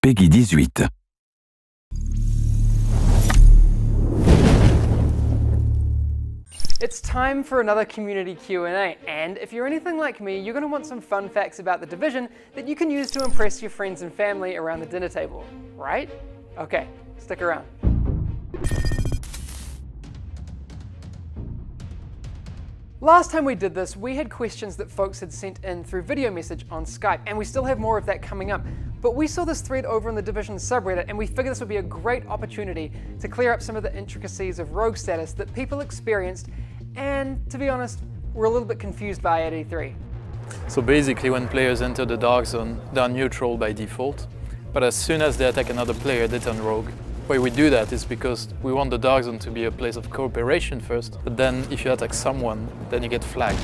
Peggy 18. It's time for another community Q&A, and if you're anything like me, you're going to want some fun facts about The Division that you can use to impress your friends and family around the dinner table, right? Okay, stick around. Last time we did this, we had questions that folks had sent in through video message on Skype, and we still have more of that coming up. But we saw this thread over in the Division subreddit, and we figured this would be a great opportunity to clear up some of the intricacies of rogue status that people experienced, and to be honest, we're a little bit confused by at E3. So basically, when players enter the dark zone, they're neutral by default. But as soon as they attack another player, they turn rogue. Why we do that is because we want the dark zone to be a place of cooperation first, but then if you attack someone, then you get flagged.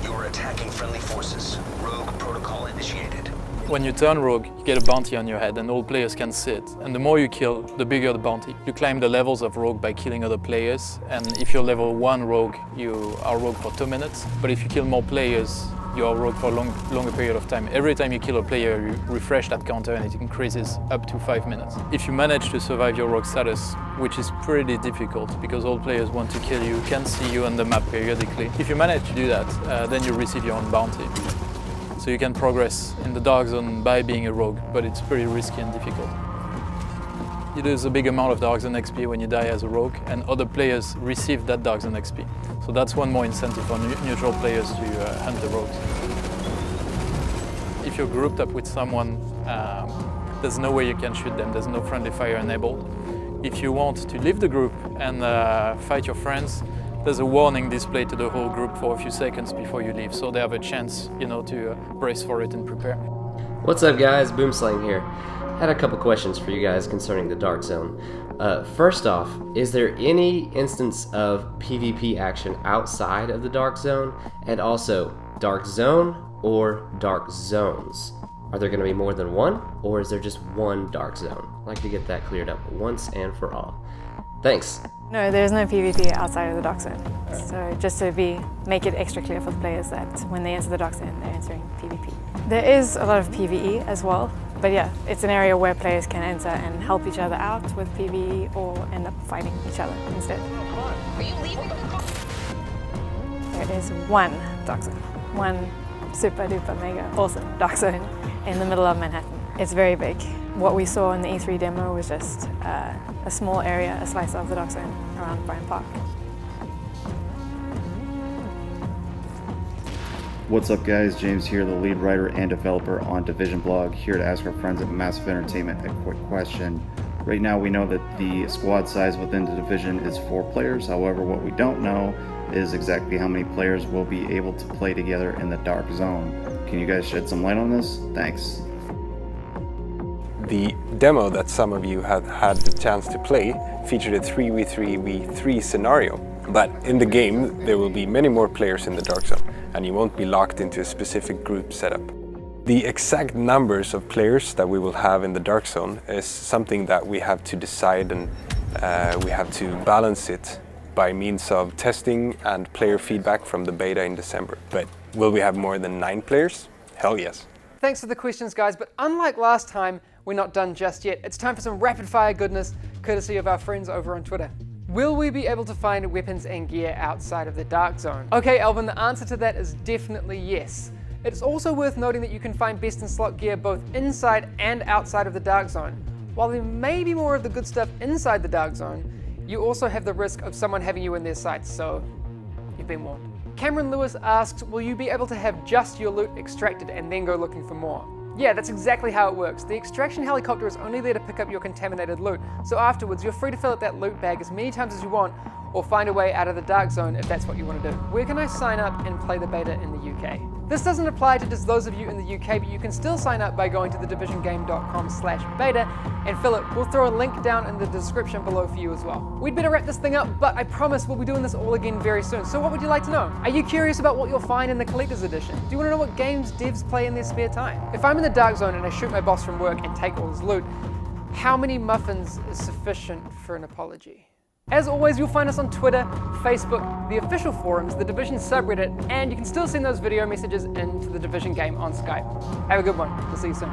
You are attacking friendly forces. Rogue protocol initiated. When you turn rogue, you get a bounty on your head and all players can see it. And the more you kill, the bigger the bounty. You climb the levels of rogue by killing other players, and if you're level 1 rogue, you are rogue for 2 minutes. But if you kill more players, you are rogue for a longer period of time. Every time you kill a player, you refresh that counter and it increases up to 5 minutes. If you manage to survive your rogue status, which is pretty difficult because all players want to kill you, can see you on the map periodically. If you manage to do that, then you receive your own bounty. So you can progress in the dark zone by being a rogue, but it's pretty risky and difficult. You lose a big amount of dark zone XP when you die as a rogue, and other players receive that dark zone XP. So that's one more incentive for neutral players to hunt the rogues. If you're grouped up with someone, there's no way you can shoot them, there's no friendly fire enabled. If you want to leave the group and fight your friends, there's a warning displayed to the whole group for a few seconds before you leave, so they have a chance, to brace for it and prepare. What's up guys, Boomslang here. Had a couple questions for you guys concerning the Dark Zone. First off, is there any instance of PvP action outside of the Dark Zone? And also, Dark Zone or Dark Zones? Are there going to be more than one, or is there just one Dark Zone? I'd like to get that cleared up once and for all. Thanks. No, there's no PvP outside of the Dark Zone. So just to make it extra clear for the players that when they enter the Dark Zone, they're entering PvP. There is a lot of PvE as well, but yeah, it's an area where players can enter and help each other out with PvE or end up fighting each other instead. Are you leaving? There is one Dark Zone, one super duper mega awesome Dark Zone in the middle of Manhattan. It's very big. What we saw in the E3 demo was just a small area, a slice of the Dark Zone around Bryant Park. What's up guys, James here, the lead writer and developer on Division Blog, here to ask our friends at Massive Entertainment a quick question. Right now we know that the squad size within the Division is 4 players, however what we don't know is exactly how many players will be able to play together in the Dark Zone. Can you guys shed some light on this? Thanks. The demo that some of you have had the chance to play featured a 3v3v3 scenario, but in the game there will be many more players in the Dark Zone and you won't be locked into a specific group setup. The exact numbers of players that we will have in the Dark Zone is something that we have to decide, and we have to balance it by means of testing and player feedback from the beta in December. But will we have more than 9 players? Hell yes. Thanks for the questions, guys, but unlike last time, we're not done just yet. It's time for some rapid fire goodness, courtesy of our friends over on Twitter. Will we be able to find weapons and gear outside of the Dark Zone? Okay, Alvin, the answer to that is definitely yes. It's also worth noting that you can find best in slot gear both inside and outside of the Dark Zone. While there may be more of the good stuff inside the Dark Zone, you also have the risk of someone having you in their sights, so you've been warned. Cameron Lewis asks, will you be able to have just your loot extracted and then go looking for more? Yeah, that's exactly how it works. The extraction helicopter is only there to pick up your contaminated loot, so afterwards you're free to fill up that loot bag as many times as you want, or find a way out of the Dark Zone if that's what you want to do. Where can I sign up and play the beta in the UK? This doesn't apply to just those of you in the UK, but you can still sign up by going to thedivisiongame.com/beta and fill it. We'll throw a link down in the description below for you as well. We'd better wrap this thing up, but I promise we'll be doing this all again very soon. So what would you like to know? Are you curious about what you'll find in the Collector's Edition? Do you want to know what games devs play in their spare time? If I'm in the Dark Zone and I shoot my boss from work and take all his loot, how many muffins is sufficient for an apology? As always, you'll find us on Twitter, Facebook, the official forums, the Division subreddit, and you can still send those video messages into the Division game on Skype. Have a good one. We'll see you soon.